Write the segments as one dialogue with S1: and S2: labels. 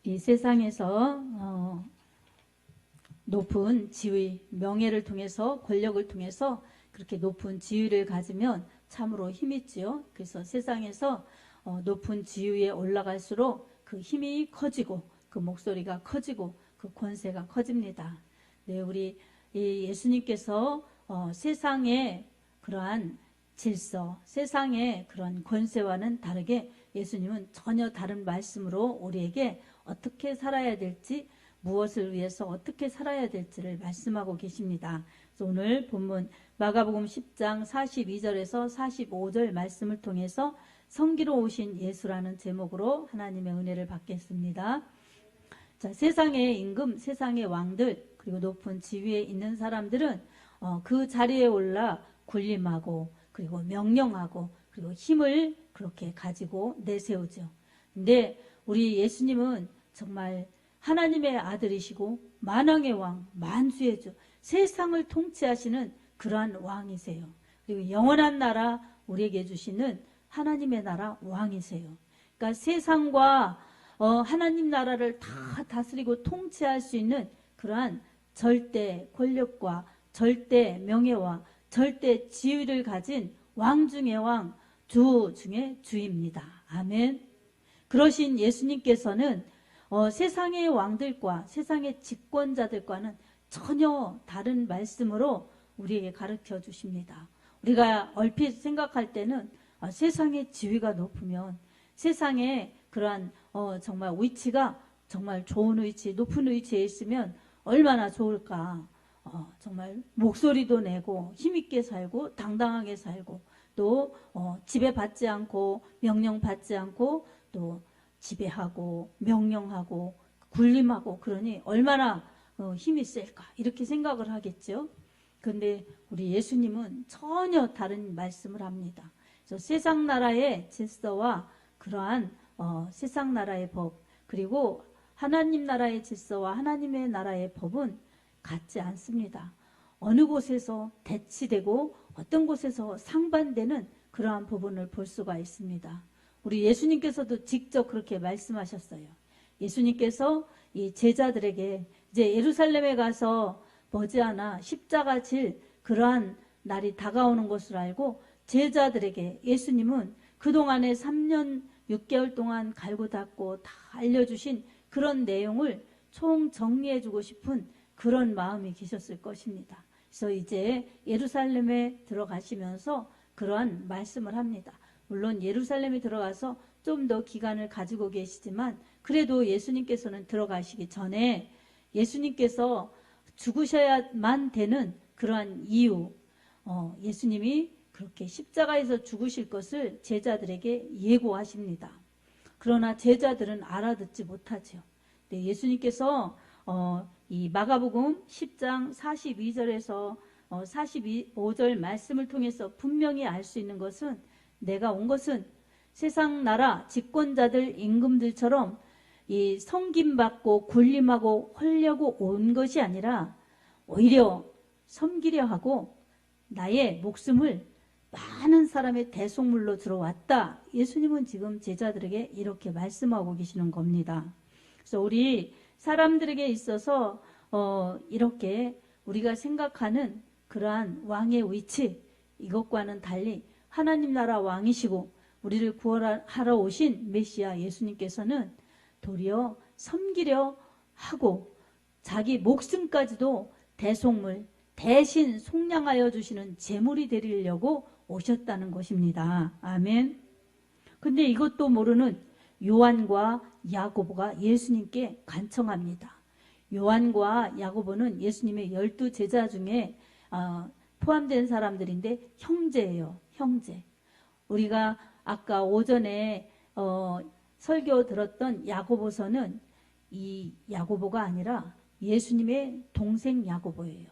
S1: 이 세상에서 높은 지위, 명예를 통해서, 권력을 통해서 그렇게 높은 지위를 가지면 참으로 힘있지요. 그래서 세상에서 높은 지위에 올라갈수록 그 힘이 커지고 그 목소리가 커지고 그 권세가 커집니다. 네, 우리 예수님께서 세상의 그러한 질서, 세상의 그런 권세와는 다르게 예수님은 전혀 다른 말씀으로 우리에게 어떻게 살아야 될지, 무엇을 위해서 어떻게 살아야 될지를 말씀하고 계십니다. 그래서 오늘 본문 마가복음 10장 42절에서 45절 말씀을 통해서 성기로 오신 예수라는 제목으로 하나님의 은혜를 받겠습니다. 자, 세상의 임금, 세상의 왕들, 그리고 높은 지위에 있는 사람들은 그 자리에 올라 군림하고 그리고 명령하고 그리고 힘을 그렇게 가지고 내세우죠. 근데 우리 예수님은 정말 하나님의 아들이시고 만왕의 왕, 만주의 주, 세상을 통치하시는 그러한 왕이세요. 그리고 영원한 나라 우리에게 주시는 하나님의 나라 왕이세요. 그러니까 세상과 하나님 나라를 다 다스리고 통치할 수 있는 그러한 절대 권력과 절대 명예와 절대 지위를 가진 왕 중의 왕, 주 중의 주입니다. 아멘. 그러신 예수님께서는 세상의 왕들과 세상의 집권자들과는 전혀 다른 말씀으로 우리에게 가르쳐 주십니다. 우리가 얼핏 생각할 때는 세상의 지위가 높으면 세상에 그러한 정말 위치가 정말 좋은 위치, 높은 위치에 있으면 얼마나 좋을까. 정말 목소리도 내고 힘있게 살고 당당하게 살고 또 지배받지 않고 명령받지 않고 또 지배하고 명령하고 군림하고 그러니 얼마나 힘이 셀까 이렇게 생각을 하겠죠. 그런데 우리 예수님은 전혀 다른 말씀을 합니다. 그래서 세상 나라의 질서와 그러한 세상 나라의 법 그리고 하나님 나라의 질서와 하나님의 나라의 법은 같지 않습니다. 어느 곳에서 대치되고 어떤 곳에서 상반되는 그러한 부분을 볼 수가 있습니다. 우리 예수님께서도 직접 그렇게 말씀하셨어요. 예수님께서 이 제자들에게 이제 예루살렘에 가서 머지않아 십자가 질 그러한 날이 다가오는 것을 알고 제자들에게 예수님은 그동안에 3년 6개월 동안 갈고 닦고 다 알려주신 그런 내용을 총 정리해주고 싶은 그런 마음이 계셨을 것입니다. 그래서 이제 예루살렘에 들어가시면서 그러한 말씀을 합니다. 물론 예루살렘에 들어가서 좀 더 기간을 가지고 계시지만 그래도 예수님께서는 들어가시기 전에 예수님께서 죽으셔야만 되는 그러한 이유, 예수님이 그렇게 십자가에서 죽으실 것을 제자들에게 예고하십니다. 그러나 제자들은 알아듣지 못하죠. 네, 예수님께서 이 마가복음 10장 42절에서 45절 말씀을 통해서 분명히 알 수 있는 것은 내가 온 것은 세상 나라 집권자들 임금들처럼 이 섬김받고 군림하고 홀려고 온 것이 아니라 오히려 섬기려 하고 나의 목숨을 많은 사람의 대속물로 들어왔다. 예수님은 지금 제자들에게 이렇게 말씀하고 계시는 겁니다. 그래서 우리 사람들에게 있어서 이렇게 우리가 생각하는 그러한 왕의 위치 이것과는 달리 하나님 나라 왕이시고 우리를 구원하러 오신 메시아 예수님께서는 도리어 섬기려 하고 자기 목숨까지도 대속물 대신 속량하여 주시는 제물이 되리려고 오셨다는 것입니다. 아멘. 근데 이것도 모르는 요한과 야고보가 예수님께 간청합니다. 요한과 야고보는 예수님의 12제자 중에 포함된 사람들인데 형제예요. 형제. 우리가 아까 오전에 설교 들었던 야고보서는 이 야고보가 아니라 예수님의 동생 야고보예요.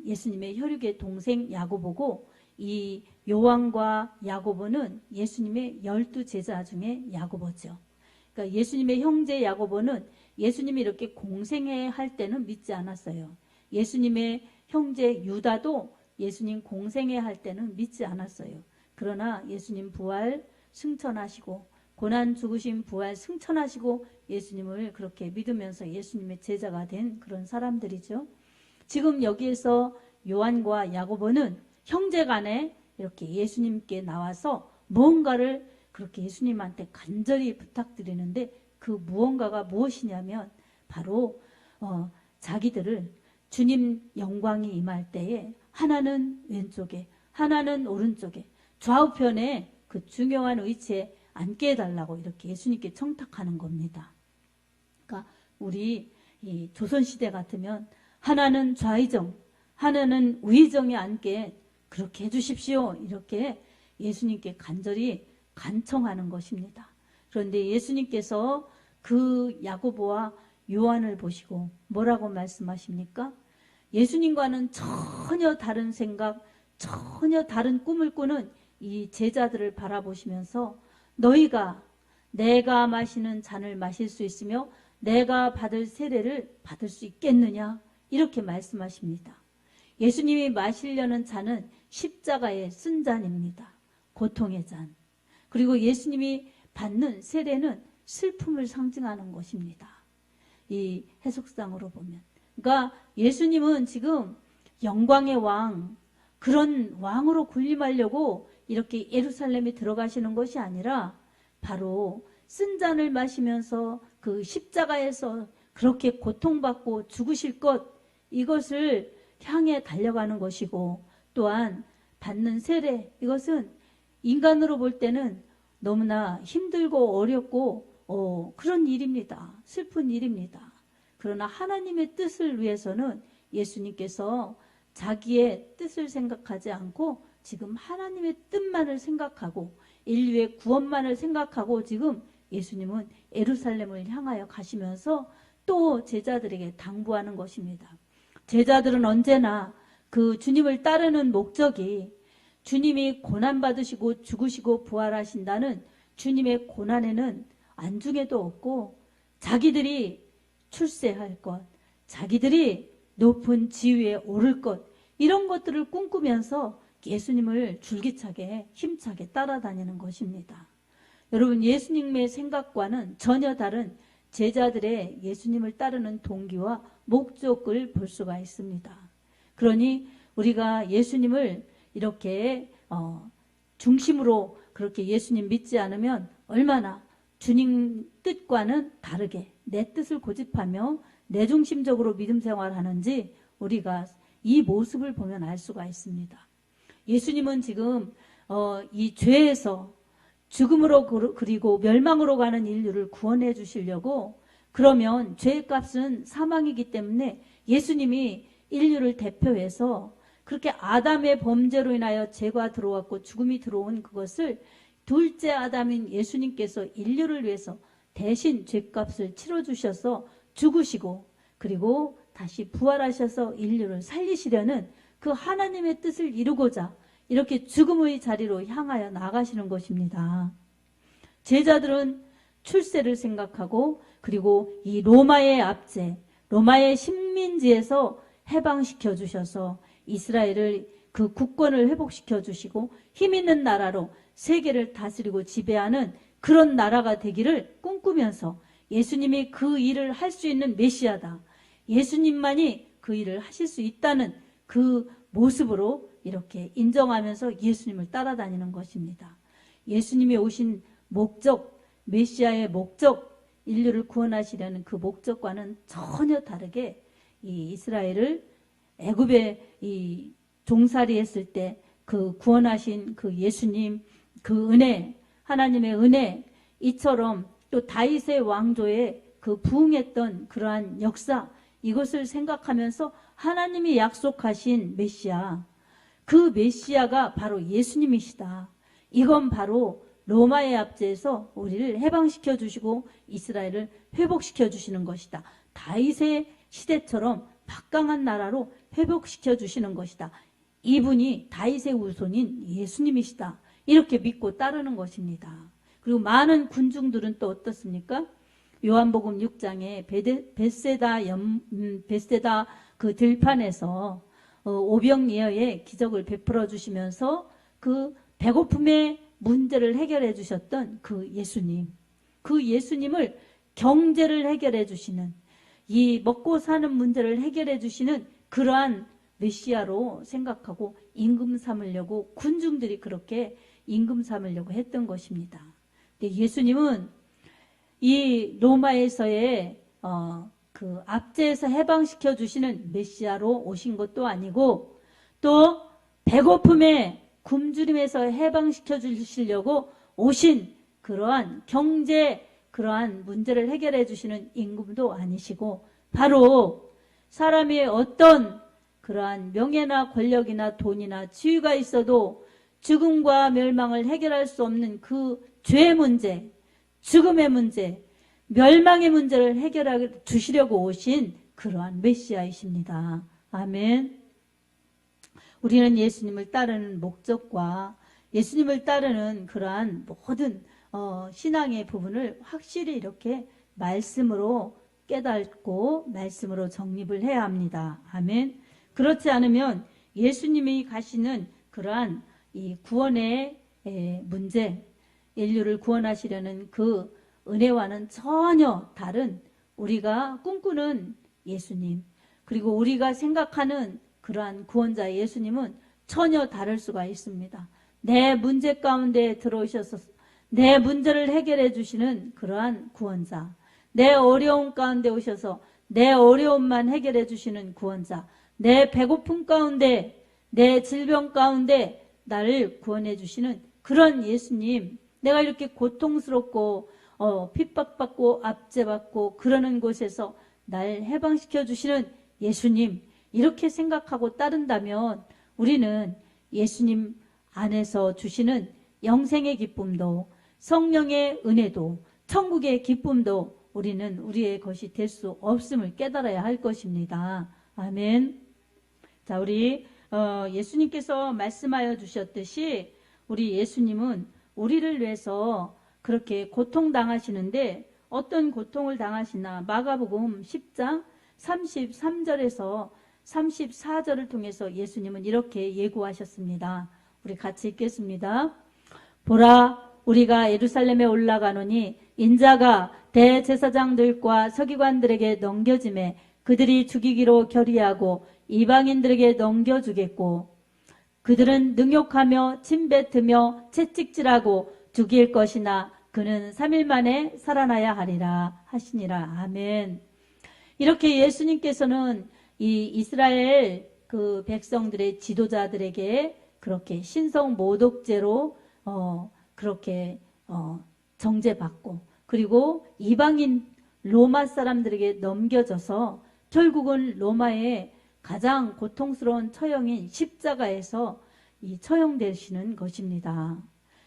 S1: 예수님의 혈육의 동생 야고보고 이 요한과 야고보는 예수님의 12제자 중에 야고보죠. 그러니까 예수님의 형제 야고보는 예수님이 이렇게 공생애 할 때는 믿지 않았어요. 예수님의 형제 유다도 예수님 공생애 할 때는 믿지 않았어요. 그러나 예수님 부활 승천하시고 고난, 죽으심, 부활, 승천하시고 예수님을 그렇게 믿으면서 예수님의 제자가 된 그런 사람들이죠. 지금 여기에서 요한과 야고보는 형제간에 이렇게 예수님께 나와서 무언가를 그렇게 예수님한테 간절히 부탁드리는데 그 무언가가 무엇이냐면 바로 자기들을 주님 영광이 임할 때에 하나는 왼쪽에 하나는 오른쪽에 좌우편에 그 중요한 위치에 앉게 해달라고 이렇게 예수님께 청탁하는 겁니다. 그러니까 우리 이 조선시대 같으면 하나는 좌의정 하나는 우의정에 앉게 그렇게 해주십시오 이렇게 예수님께 간절히 간청하는 것입니다. 그런데 예수님께서 그 야고보와 요한을 보시고 뭐라고 말씀하십니까? 예수님과는 전혀 다른 생각, 전혀 다른 꿈을 꾸는 이 제자들을 바라보시면서 너희가 내가 마시는 잔을 마실 수 있으며 내가 받을 세례를 받을 수 있겠느냐? 이렇게 말씀하십니다. 예수님이 마시려는 잔은 십자가의 쓴 잔입니다. 고통의 잔. 그리고 예수님이 받는 세례는 슬픔을 상징하는 것입니다. 이 해석상으로 보면. 그러니까 예수님은 지금 영광의 왕, 그런 왕으로 군림하려고 이렇게 예루살렘에 들어가시는 것이 아니라 바로 쓴 잔을 마시면서 그 십자가에서 그렇게 고통받고 죽으실 것, 이것을 향해 달려가는 것이고, 또한 받는 세례, 이것은 인간으로 볼 때는 너무나 힘들고 어렵고 그런 일입니다. 슬픈 일입니다. 그러나 하나님의 뜻을 위해서는 예수님께서 자기의 뜻을 생각하지 않고 지금 하나님의 뜻만을 생각하고 인류의 구원만을 생각하고 지금 예수님은 예루살렘을 향하여 가시면서 또 제자들에게 당부하는 것입니다. 제자들은 언제나 그 주님을 따르는 목적이 주님이 고난받으시고 죽으시고 부활하신다는 주님의 고난에는 안중에도 없고 자기들이 출세할 것, 자기들이 높은 지위에 오를 것, 이런 것들을 꿈꾸면서 예수님을 줄기차게 힘차게 따라다니는 것입니다. 여러분, 예수님의 생각과는 전혀 다른 제자들의 예수님을 따르는 동기와 목적을 볼 수가 있습니다. 그러니 우리가 예수님을 이렇게 중심으로 그렇게 예수님 믿지 않으면 얼마나 주님 뜻과는 다르게 내 뜻을 고집하며 내 중심적으로 믿음 생활하는지 우리가 이 모습을 보면 알 수가 있습니다. 예수님은 지금 이 죄에서 죽음으로 그리고 멸망으로 가는 인류를 구원해 주시려고, 그러면 죄의 값은 사망이기 때문에 예수님이 인류를 대표해서 그렇게 아담의 범죄로 인하여 죄가 들어왔고 죽음이 들어온 그것을 둘째 아담인 예수님께서 인류를 위해서 대신 죄값을 치러주셔서 죽으시고 그리고 다시 부활하셔서 인류를 살리시려는 그 하나님의 뜻을 이루고자 이렇게 죽음의 자리로 향하여 나가시는 것입니다. 제자들은 출세를 생각하고 그리고 이 로마의 압제, 로마의 식민지에서 해방시켜 주셔서 이스라엘을 그 국권을 회복시켜 주시고 힘 있는 나라로 세계를 다스리고 지배하는 그런 나라가 되기를 꿈꾸면서 예수님이 그 일을 할 수 있는 메시아다, 예수님만이 그 일을 하실 수 있다는 그 모습으로 이렇게 인정하면서 예수님을 따라다니는 것입니다. 예수님이 오신 목적, 메시아의 목적, 인류를 구원하시려는 그 목적과는 전혀 다르게 이 이스라엘을 애굽에 이 종살이 했을 때 그 구원하신 그 예수님, 그 은혜, 하나님의 은혜, 이처럼 또 다윗의 왕조에 그 부흥했던 그러한 역사, 이것을 생각하면서 하나님이 약속하신 메시아, 그 메시아가 바로 예수님이시다. 이건 바로 로마의 압제에서 우리를 해방시켜 주시고 이스라엘을 회복시켜 주시는 것이다. 다윗의 시대처럼 막강한 나라로 회복시켜 주시는 것이다. 이분이 다윗의 후손인 예수님이시다. 이렇게 믿고 따르는 것입니다. 그리고 많은 군중들은 또 어떻습니까? 요한복음 6장에 벳세다 그 들판에서 오병이어의 기적을 베풀어 주시면서 그 배고픔에 문제를 해결해 주셨던 그 예수님, 그 예수님을 경제를 해결해 주시는, 이 먹고 사는 문제를 해결해 주시는 그러한 메시아로 생각하고 임금 삼으려고 군중들이 그렇게 임금 삼으려고 했던 것입니다. 근데 예수님은 이 로마에서의 그 압제에서 해방시켜 주시는 메시아로 오신 것도 아니고, 또 배고픔에 굶주림에서 해방시켜 주시려고 오신 그러한 경제, 그러한 문제를 해결해 주시는 임금도 아니시고, 바로 사람이 어떤 그러한 명예나 권력이나 돈이나 지위가 있어도 죽음과 멸망을 해결할 수 없는 그 죄의 문제, 죽음의 문제, 멸망의 문제를 해결해 주시려고 오신 그러한 메시아이십니다. 아멘. 우리는 예수님을 따르는 목적과 예수님을 따르는 그러한 모든 신앙의 부분을 확실히 이렇게 말씀으로 깨닫고 말씀으로 정립을 해야 합니다. 아멘. 그렇지 않으면 예수님이 가시는 그러한 이 구원의 문제, 인류를 구원하시려는 그 은혜와는 전혀 다른, 우리가 꿈꾸는 예수님, 그리고 우리가 생각하는 그러한 구원자 예수님은 전혀 다를 수가 있습니다. 내 문제 가운데 들어오셔서 내 문제를 해결해 주시는 그러한 구원자, 내 어려움 가운데 오셔서 내 어려움만 해결해 주시는 구원자, 내 배고픔 가운데, 내 질병 가운데 나를 구원해 주시는 그런 예수님, 내가 이렇게 고통스럽고 핍박받고 압제받고 그러는 곳에서 날 해방시켜 주시는 예수님, 이렇게 생각하고 따른다면 우리는 예수님 안에서 주시는 영생의 기쁨도, 성령의 은혜도, 천국의 기쁨도 우리는 우리의 것이 될 수 없음을 깨달아야 할 것입니다. 아멘. 자, 우리 예수님께서 말씀하여 주셨듯이 우리 예수님은 우리를 위해서 그렇게 고통당하시는데, 어떤 고통을 당하시나 마가복음 10장 33절에서 34절을 통해서 예수님은 이렇게 예고하셨습니다. 우리 같이 읽겠습니다. 보라, 우리가 예루살렘에 올라가노니 인자가 대제사장들과 서기관들에게 넘겨짐에 그들이 죽이기로 결의하고 이방인들에게 넘겨주겠고, 그들은 능욕하며 침뱉으며 채찍질하고 죽일 것이나 그는 3일 만에 살아나야 하리라 하시니라. 아멘. 이렇게 예수님께서는 이 이스라엘 그 백성들의 지도자들에게 그렇게 신성 모독죄로 그렇게 정죄받고, 그리고 이방인 로마 사람들에게 넘겨져서 결국은 로마의 가장 고통스러운 처형인 십자가에서 이 처형되시는 것입니다.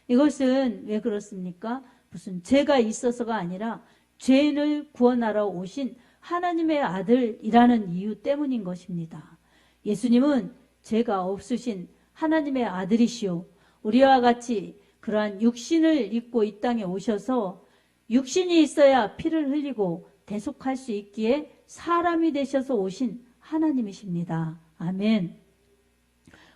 S1: 이것은 왜 그렇습니까? 무슨 죄가 있어서가 아니라 죄인을 구원하러 오신 하나님의 아들이라는 이유 때문인 것입니다. 예수님은 죄가 없으신 하나님의 아들이시오, 우리와 같이 그러한 육신을 입고 이 땅에 오셔서 육신이 있어야 피를 흘리고 대속할 수 있기에 사람이 되셔서 오신 하나님이십니다. 아멘.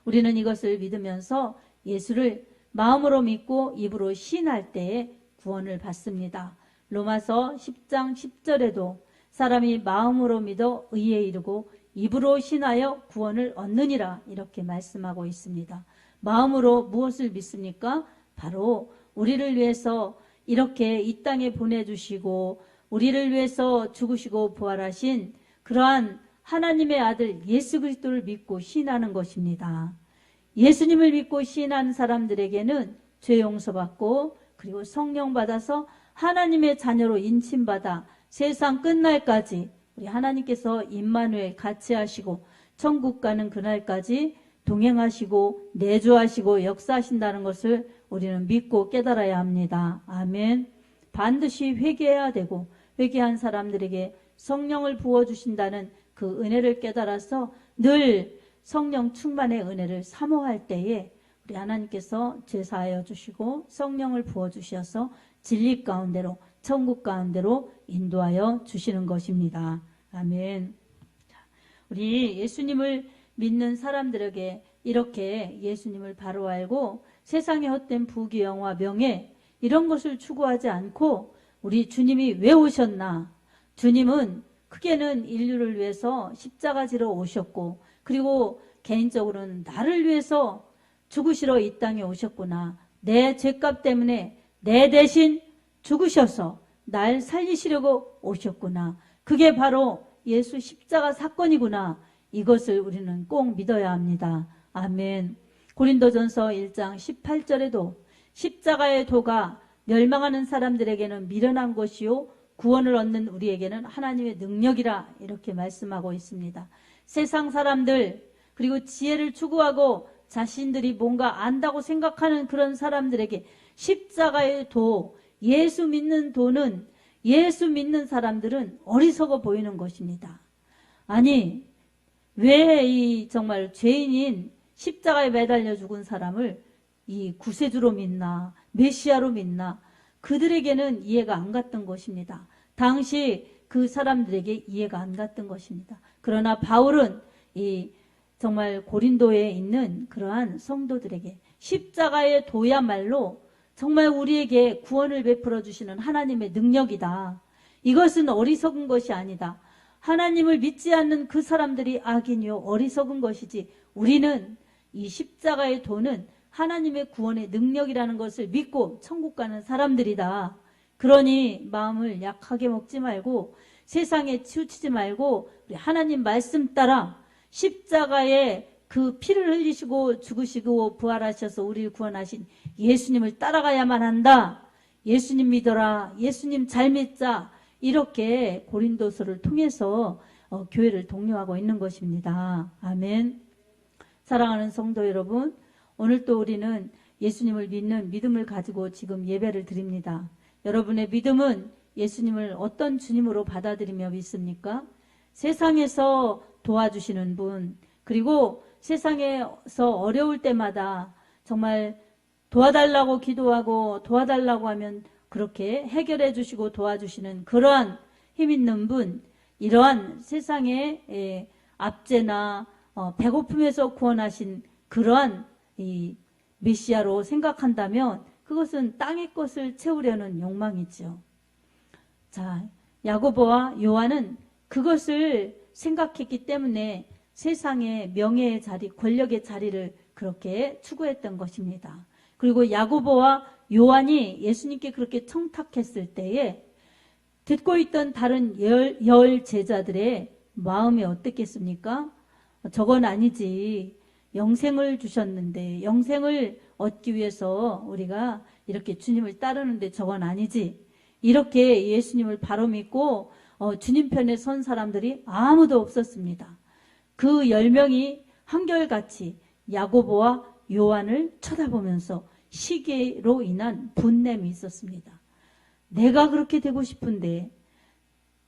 S1: 우리는 이것을 믿으면서 예수를 마음으로 믿고 입으로 시인할 때에 구원을 받습니다. 로마서 10장 10절에도 사람이 마음으로 믿어 의에 이르고 입으로 신하여 구원을 얻느니라, 이렇게 말씀하고 있습니다. 마음으로 무엇을 믿습니까? 바로 우리를 위해서 이렇게 이 땅에 보내주시고 우리를 위해서 죽으시고 부활하신 그러한 하나님의 아들 예수 그리스도를 믿고 시인하는 것입니다. 예수님을 믿고 시인하는 사람들에게는 죄 용서받고, 그리고 성령 받아서 하나님의 자녀로 인침받아 세상 끝날까지 우리 하나님께서 임마누엘 같이 하시고 천국 가는 그날까지 동행하시고 내주하시고 역사하신다는 것을 우리는 믿고 깨달아야 합니다. 아멘. 반드시 회개해야 되고, 회개한 사람들에게 성령을 부어주신다는 그 은혜를 깨달아서 늘 성령 충만의 은혜를 사모할 때에 우리 하나님께서 제사하여 주시고 성령을 부어주셔서 진리 가운데로, 천국 가운데로 인도하여 주시는 것입니다. 아멘. 우리 예수님을 믿는 사람들에게 이렇게 예수님을 바로 알고 세상의 헛된 부귀영화 명예 이런 것을 추구하지 않고 우리 주님이 왜 오셨나? 주님은 크게는 인류를 위해서 십자가 지러 오셨고 그리고 개인적으로는 나를 위해서 죽으시러 이 땅에 오셨구나. 내 죄값 때문에 내 대신 죽으셔서 날 살리시려고 오셨구나. 그게 바로 예수 십자가 사건이구나. 이것을 우리는 꼭 믿어야 합니다. 아멘. 고린도전서 1장 18절에도 십자가의 도가 멸망하는 사람들에게는 미련한 것이요 구원을 얻는 우리에게는 하나님의 능력이라 이렇게 말씀하고 있습니다. 세상 사람들 그리고 지혜를 추구하고 자신들이 뭔가 안다고 생각하는 그런 사람들에게 십자가의 도, 예수 믿는 도는 예수 믿는 사람들은 어리석어 보이는 것입니다. 아니 왜 이 정말 죄인인 십자가에 매달려 죽은 사람을 이 구세주로 믿나 메시아로 믿나 그들에게는 이해가 안 갔던 것입니다. 당시 그 사람들에게 이해가 안 갔던 것입니다. 그러나 바울은 이 정말 고린도에 있는 그러한 성도들에게 십자가의 도야말로 정말 우리에게 구원을 베풀어 주시는 하나님의 능력이다. 이것은 어리석은 것이 아니다. 하나님을 믿지 않는 그 사람들이 악인이요 어리석은 것이지 우리는 이 십자가의 도는 하나님의 구원의 능력이라는 것을 믿고 천국 가는 사람들이다. 그러니 마음을 약하게 먹지 말고 세상에 치우치지 말고 우리 하나님 말씀 따라 십자가에 그 피를 흘리시고 죽으시고 부활하셔서 우리를 구원하신 예수님을 따라가야만 한다. 예수님 믿어라. 예수님 잘 믿자. 이렇게 고린도서를 통해서 교회를 독려하고 있는 것입니다. 아멘. 사랑하는 성도 여러분, 오늘 또 우리는 예수님을 믿는 믿음을 가지고 지금 예배를 드립니다. 여러분의 믿음은 예수님을 어떤 주님으로 받아들이며 믿습니까? 세상에서 도와주시는 분, 그리고 세상에서 어려울 때마다 정말 도와달라고 기도하고 도와달라고 하면 그렇게 해결해 주시고 도와주시는 그러한 힘 있는 분, 이러한 세상의 압제나 배고픔에서 구원하신 그러한 이 메시아로 생각한다면 그것은 땅의 것을 채우려는 욕망이죠. 자, 야고보와 요한은 그것을 생각했기 때문에 세상의 명예의 자리, 권력의 자리를 그렇게 추구했던 것입니다. 그리고 야고보와 요한이 예수님께 그렇게 청탁했을 때에 듣고 있던 다른 열 제자들의 마음이 어땠겠습니까? 저건 아니지. 영생을 주셨는데 영생을 얻기 위해서 우리가 이렇게 주님을 따르는데 저건 아니지. 이렇게 예수님을 바로 믿고 주님 편에 선 사람들이 아무도 없었습니다. 그 10명이 한결같이 야고보와 요한을 쳐다보면서 시기로 인한 분냄이 있었습니다. 내가 그렇게 되고 싶은데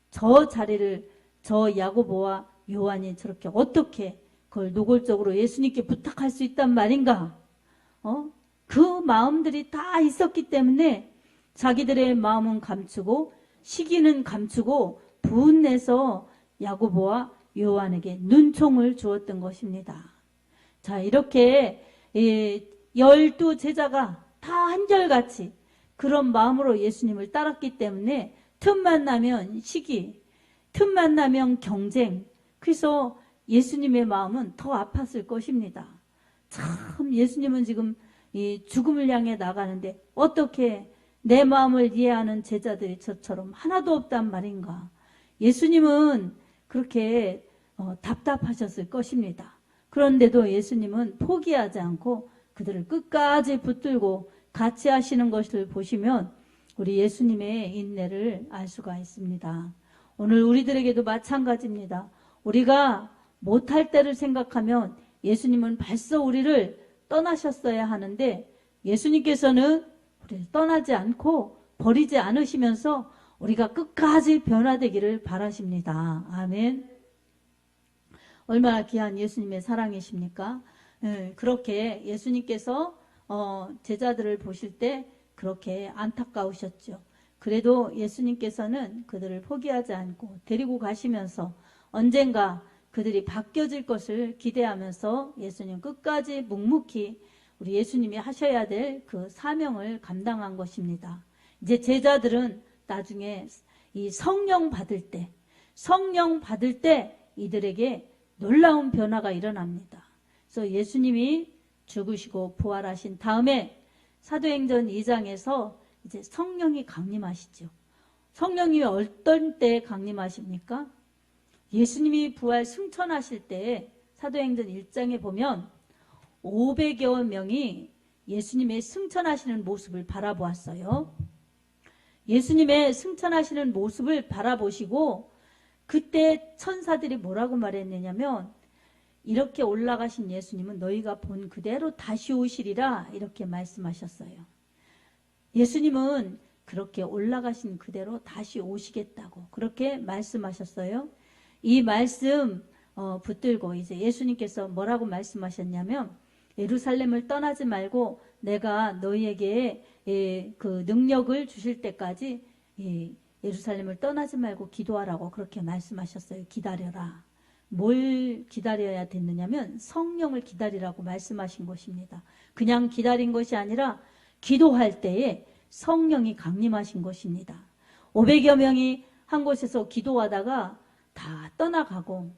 S1: 저 자리를 저 야고보와 요한이 저렇게 어떻게 그걸 노골적으로 예수님께 부탁할 수 있단 말인가? 그 마음들이 다 있었기 때문에 자기들의 마음은 감추고 시기는 감추고 분내서 야고보와 요한에게 눈총을 주었던 것입니다. 자, 이렇게 12 제자가 다 한결같이 그런 마음으로 예수님을 따랐기 때문에 틈만 나면 시기, 틈만 나면 경쟁, 그래서 예수님의 마음은 더 아팠을 것입니다. 참 예수님은 지금 이 죽음을 향해 나가는데 어떻게 내 마음을 이해하는 제자들이 저처럼 하나도 없단 말인가. 예수님은 그렇게 답답하셨을 것입니다. 그런데도 예수님은 포기하지 않고 그들을 끝까지 붙들고 같이 하시는 것을 보시면 우리 예수님의 인내를 알 수가 있습니다. 오늘 우리들에게도 마찬가지입니다. 우리가 못할 때를 생각하면 예수님은 벌써 우리를 떠나셨어야 하는데 예수님께서는 우리를 떠나지 않고 버리지 않으시면서 우리가 끝까지 변화되기를 바라십니다. 아멘. 얼마나 귀한 예수님의 사랑이십니까? 그렇게 예수님께서 제자들을 보실 때 그렇게 안타까우셨죠. 그래도 예수님께서는 그들을 포기하지 않고 데리고 가시면서 언젠가 그들이 바뀌어질 것을 기대하면서 예수님 끝까지 묵묵히 우리 예수님이 하셔야 될 그 사명을 감당한 것입니다. 이제 제자들은 나중에 이 성령 받을 때 이들에게 놀라운 변화가 일어납니다. 그래서 예수님이 죽으시고 부활하신 다음에 사도행전 2장에서 이제 성령이 강림하시죠. 성령이 어떤 때 강림하십니까? 예수님이 부활 승천하실 때 사도행전 1장에 보면 500여 명이 예수님의 승천하시는 모습을 바라보았어요. 예수님의 승천하시는 모습을 바라보시고 그때 천사들이 뭐라고 말했느냐면 이렇게 올라가신 예수님은 너희가 본 그대로 다시 오시리라 이렇게 말씀하셨어요. 예수님은 그렇게 올라가신 그대로 다시 오시겠다고 그렇게 말씀하셨어요. 이 말씀 붙들고 이제 예수님께서 뭐라고 말씀하셨냐면 예루살렘을 떠나지 말고 내가 너희에게 그 능력을 주실 때까지 예루살렘을 떠나지 말고 기도하라고 그렇게 말씀하셨어요. 기다려라. 뭘 기다려야 됐느냐면 성령을 기다리라고 말씀하신 것입니다. 그냥 기다린 것이 아니라 기도할 때에 성령이 강림하신 것입니다. 500여 명이 한 곳에서 기도하다가 다 떠나가고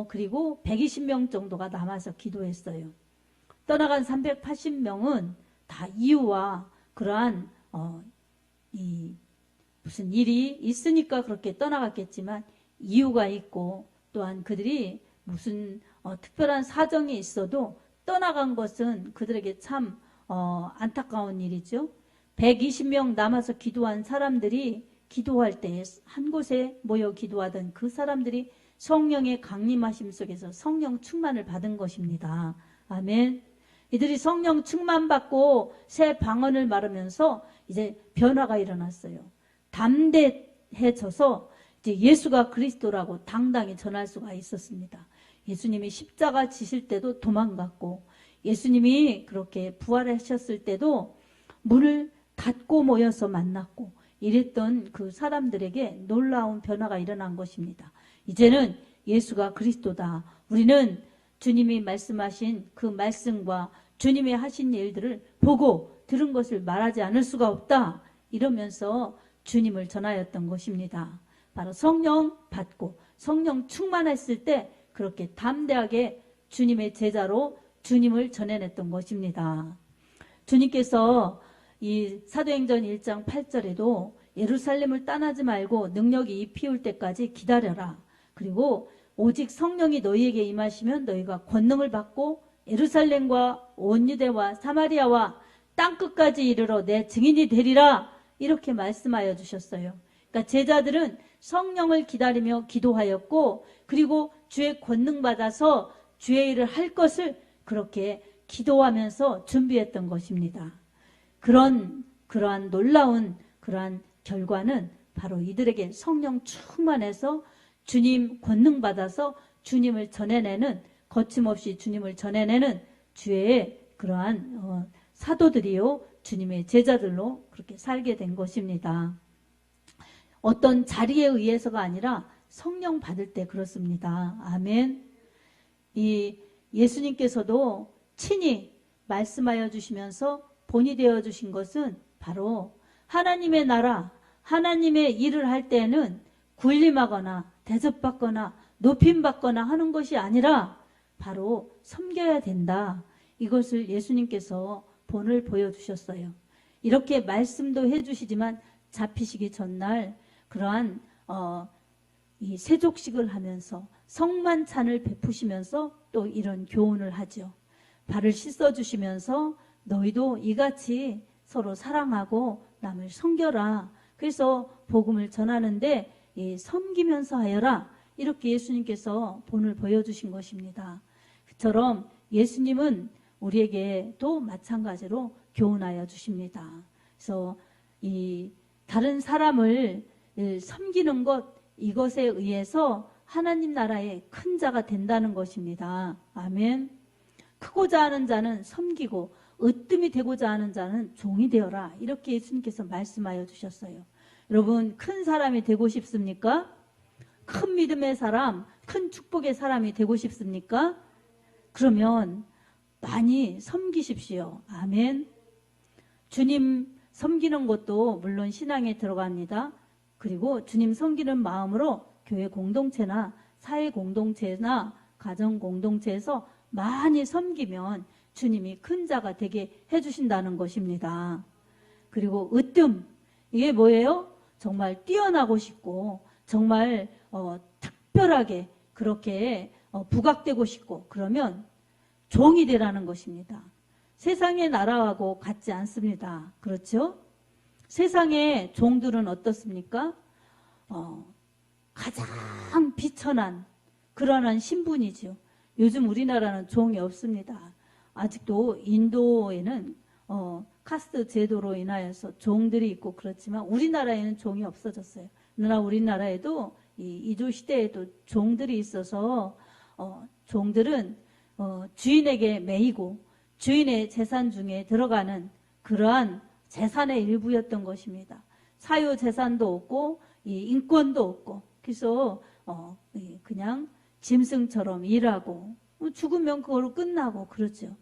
S1: 그리고 120명 정도가 남아서 기도했어요. 떠나간 380명은 다 이유와 그러한 무슨 일이 있으니까 그렇게 떠나갔겠지만 이유가 있고 또한 그들이 무슨 특별한 사정이 있어도 떠나간 것은 그들에게 참 안타까운 일이죠. 120명 남아서 기도한 사람들이 기도할 때 한 곳에 모여 기도하던 그 사람들이 성령의 강림하심 속에서 성령 충만을 받은 것입니다. 아멘. 이들이 성령 충만받고 새 방언을 말하면서 이제 변화가 일어났어요. 담대해져서 이제 예수가 그리스도라고 당당히 전할 수가 있었습니다. 예수님이 십자가 지실 때도 도망갔고 예수님이 그렇게 부활하셨을 때도 문을 닫고 모여서 만났고 이랬던 그 사람들에게 놀라운 변화가 일어난 것입니다. 이제는 예수가 그리스도다. 우리는 주님이 말씀하신 그 말씀과 주님이 하신 일들을 보고 들은 것을 말하지 않을 수가 없다. 이러면서 주님을 전하였던 것입니다. 바로 성령 받고 성령 충만했을 때 그렇게 담대하게 주님의 제자로 주님을 전해냈던 것입니다. 주님께서 이 사도행전 1장 8절에도 예루살렘을 떠나지 말고 능력이 입히울 때까지 기다려라. 그리고 오직 성령이 너희에게 임하시면 너희가 권능을 받고 예루살렘과 온 유대와 사마리아와 땅끝까지 이르러 내 증인이 되리라. 이렇게 말씀하여 주셨어요. 그러니까 제자들은 성령을 기다리며 기도하였고 그리고 주의 권능 받아서 주의 일을 할 것을 그렇게 기도하면서 준비했던 것입니다. 그러한 놀라운 그러한 결과는 바로 이들에게 성령 충만해서 주님 권능 받아서 주님을 전해내는 거침없이 주님을 전해내는 주의 그러한 사도들이요 주님의 제자들로 그렇게 살게 된 것입니다. 어떤 자리에 의해서가 아니라 성령 받을 때 그렇습니다. 아멘. 이 예수님께서도 친히 말씀하여 주시면서 본이 되어 주신 것은 바로 하나님의 나라, 하나님의 일을 할 때는 군림하거나 대접받거나 높임받거나 하는 것이 아니라 바로 섬겨야 된다. 이것을 예수님께서 본을 보여주셨어요. 이렇게 말씀도 해주시지만 잡히시기 전날 그러한 이 세족식을 하면서 성만찬을 베푸시면서 또 이런 교훈을 하죠. 발을 씻어주시면서 너희도 이같이 서로 사랑하고 남을 섬겨라. 그래서 복음을 전하는데 섬기면서 하여라. 이렇게 예수님께서 본을 보여주신 것입니다. 그처럼 예수님은 우리에게도 마찬가지로 교훈하여 주십니다. 그래서 이 다른 사람을 섬기는 것 이것에 의해서 하나님 나라의 큰 자가 된다는 것입니다. 아멘. 크고자 하는 자는 섬기고 으뜸이 되고자 하는 자는 종이 되어라. 이렇게 예수님께서 말씀하여 주셨어요. 여러분 큰 사람이 되고 싶습니까? 큰 믿음의 사람, 큰 축복의 사람이 되고 싶습니까? 그러면 많이 섬기십시오. 아멘. 주님 섬기는 것도 물론 신앙에 들어갑니다. 그리고 주님 섬기는 마음으로 교회 공동체나 사회 공동체나 가정 공동체에서 많이 섬기면 주님이 큰 자가 되게 해주신다는 것입니다. 그리고 으뜸, 이게 뭐예요? 정말 뛰어나고 싶고 정말 특별하게 그렇게 부각되고 싶고 그러면 종이 되라는 것입니다. 세상의 나라하고 같지 않습니다. 그렇죠? 세상의 종들은 어떻습니까? 가장 비천한 그러한 신분이죠. 요즘 우리나라는 종이 없습니다. 아직도 인도에는 카스트 제도로 인하여서 종들이 있고 그렇지만 우리나라에는 종이 없어졌어요. 그러나 우리나라에도 이 이조 시대에도 종들이 있어서 종들은 주인에게 매이고 주인의 재산 중에 들어가는 그러한 재산의 일부였던 것입니다. 사유 재산도 없고 인권도 없고 그래서 그냥 짐승처럼 일하고 죽으면 그걸로 끝나고 그렇죠.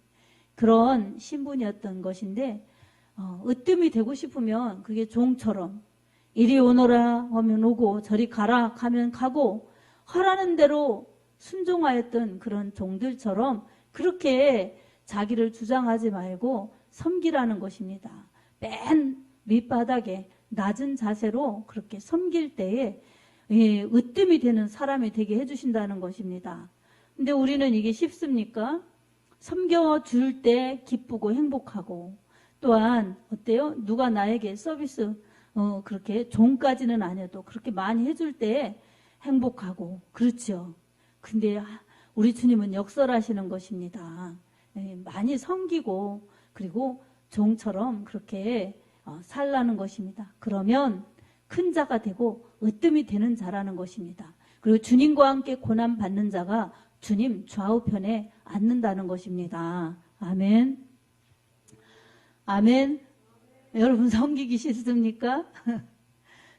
S1: 그런 신분이었던 것인데 으뜸이 되고 싶으면 그게 종처럼 이리 오너라 하면 오고 저리 가라 하면 가고 하라는 대로 순종하였던 그런 종들처럼 그렇게 자기를 주장하지 말고 섬기라는 것입니다. 맨 밑바닥에 낮은 자세로 그렇게 섬길 때에 으뜸이 되는 사람이 되게 해주신다는 것입니다. 근데 우리는 이게 쉽습니까? 섬겨줄 때 기쁘고 행복하고 또한 어때요? 누가 나에게 서비스 그렇게 종까지는 아니어도 그렇게 많이 해줄 때 행복하고 그렇죠. 근데 우리 주님은 역설하시는 것입니다. 많이 섬기고 그리고 종처럼 그렇게 살라는 것입니다. 그러면 큰 자가 되고 으뜸이 되는 자라는 것입니다. 그리고 주님과 함께 고난 받는 자가 주님 좌우편에 앉는다는 것입니다. 아멘. 아멘. 여러분 섬기기 싫습니까?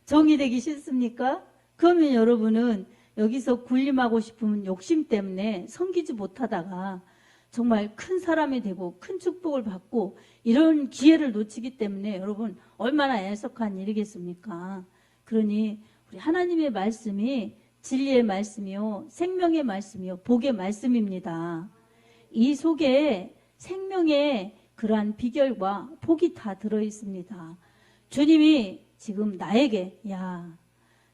S1: 종이 되기 싫습니까? 그러면 여러분은 여기서 군림하고 싶으면 욕심 때문에 섬기지 못하다가 정말 큰 사람이 되고 큰 축복을 받고 이런 기회를 놓치기 때문에 여러분 얼마나 애석한 일이겠습니까? 그러니 우리 하나님의 말씀이 진리의 말씀이요 생명의 말씀이요 복의 말씀입니다. 이 속에 생명의 그러한 비결과 복이 다 들어있습니다. 주님이 지금 나에게 야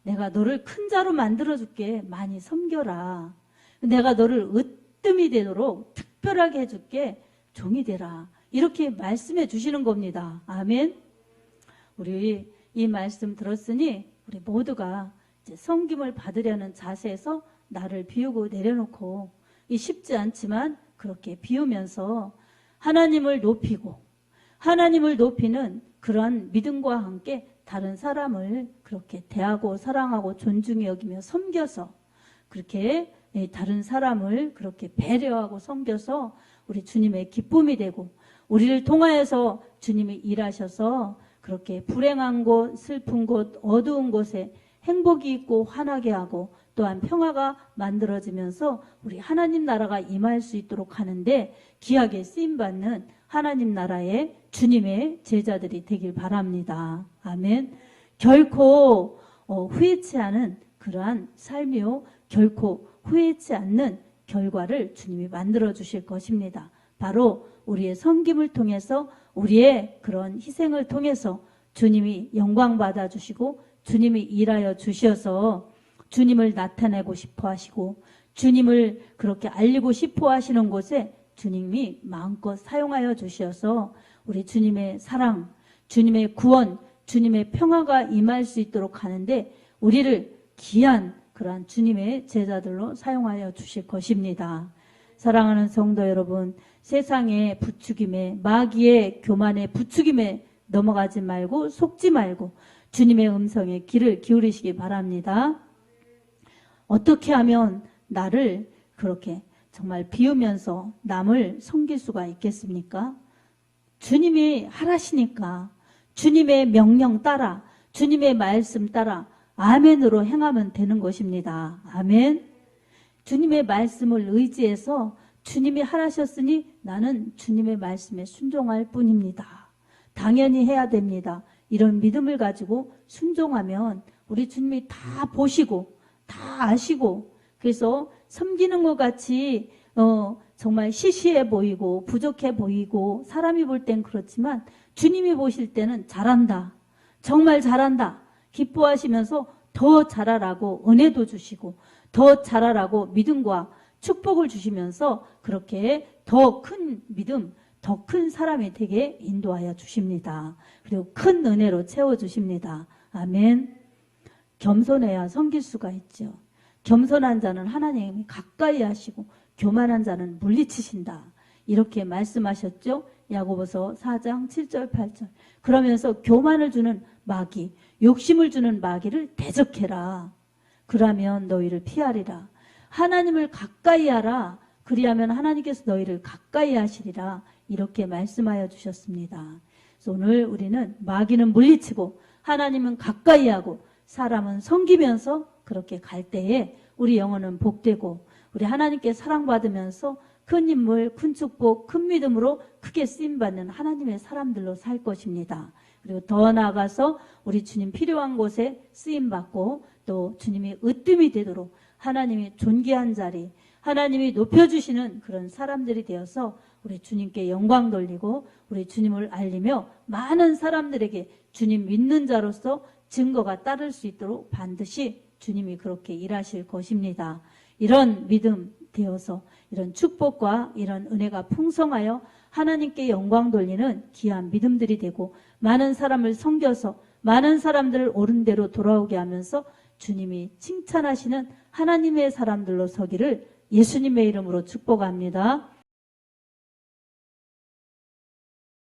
S1: 내가 너를 큰 자로 만들어줄게 많이 섬겨라. 내가 너를 으뜸이 되도록 특별하게 해줄게 종이 되라. 이렇게 말씀해 주시는 겁니다. 아멘. 우리 이 말씀 들었으니 우리 모두가 이제 섬김을 받으려는 자세에서 나를 비우고 내려놓고 이 쉽지 않지만 그렇게 비우면서 하나님을 높이고 하나님을 높이는 그러한 믿음과 함께 다른 사람을 그렇게 대하고 사랑하고 존중히 여기며 섬겨서 그렇게 다른 사람을 그렇게 배려하고 섬겨서 우리 주님의 기쁨이 되고 우리를 통하여서 주님이 일하셔서 그렇게 불행한 곳, 슬픈 곳, 어두운 곳에 행복이 있고 환하게 하고 또한 평화가 만들어지면서 우리 하나님 나라가 임할 수 있도록 하는데 귀하게 쓰임받는 하나님 나라의 주님의 제자들이 되길 바랍니다. 아멘. 결코 후회치 않은 그러한 삶이요 결코 후회치 않는 결과를 주님이 만들어 주실 것입니다. 바로 우리의 섬김을 통해서 우리의 그런 희생을 통해서 주님이 영광 받아 주시고 주님이 일하여 주셔서 주님을 나타내고 싶어 하시고 주님을 그렇게 알리고 싶어 하시는 곳에 주님이 마음껏 사용하여 주셔서 우리 주님의 사랑, 주님의 구원, 주님의 평화가 임할 수 있도록 하는데 우리를 귀한 그러한 주님의 제자들로 사용하여 주실 것입니다. 사랑하는 성도 여러분, 세상의 부추김에 마귀의 교만의 부추김에 넘어가지 말고 속지 말고 주님의 음성에 귀를 기울이시기 바랍니다. 어떻게 하면 나를 그렇게 정말 비우면서 남을 섬길 수가 있겠습니까? 주님이 하라시니까 주님의 명령 따라 주님의 말씀 따라 아멘으로 행하면 되는 것입니다. 아멘. 주님의 말씀을 의지해서 주님이 하라셨으니 나는 주님의 말씀에 순종할 뿐입니다. 당연히 해야 됩니다. 이런 믿음을 가지고 순종하면 우리 주님이 다 보시고 다 아시고, 그래서 섬기는 것 같이 정말 시시해 보이고 부족해 보이고 사람이 볼 땐 그렇지만 주님이 보실 때는 잘한다, 정말 잘한다 기뻐하시면서 더 잘하라고 은혜도 주시고 더 잘하라고 믿음과 축복을 주시면서 그렇게 더 큰 믿음, 더 큰 사람이 되게 인도하여 주십니다. 그리고 큰 은혜로 채워주십니다. 아멘. 겸손해야 섬길 수가 있죠. 겸손한 자는 하나님이 가까이 하시고 교만한 자는 물리치신다. 이렇게 말씀하셨죠. 야고보서 4장 7절 8절. 그러면서 교만을 주는 마귀, 욕심을 주는 마귀를 대적해라. 그러면 너희를 피하리라. 하나님을 가까이 하라. 그리하면 하나님께서 너희를 가까이 하시리라. 이렇게 말씀하여 주셨습니다. 그래서 오늘 우리는 마귀는 물리치고 하나님은 가까이 하고 사람은 섬기면서 그렇게 갈 때에 우리 영혼은 복되고 우리 하나님께 사랑받으면서 큰 인물, 큰 축복, 큰 믿음으로 크게 쓰임받는 하나님의 사람들로 살 것입니다. 그리고 더 나아가서 우리 주님 필요한 곳에 쓰임받고 또 주님이 으뜸이 되도록 하나님이 존귀한 자리, 하나님이 높여주시는 그런 사람들이 되어서 우리 주님께 영광 돌리고 우리 주님을 알리며 많은 사람들에게 주님 믿는 자로서 증거가 따를 수 있도록 반드시 주님이 그렇게 일하실 것입니다. 이런 믿음 되어서 이런 축복과 이런 은혜가 풍성하여 하나님께 영광 돌리는 귀한 믿음들이 되고 많은 사람을 섬겨서 많은 사람들을 옳은 대로 돌아오게 하면서 주님이 칭찬하시는 하나님의 사람들로 서기를 예수님의 이름으로 축복합니다.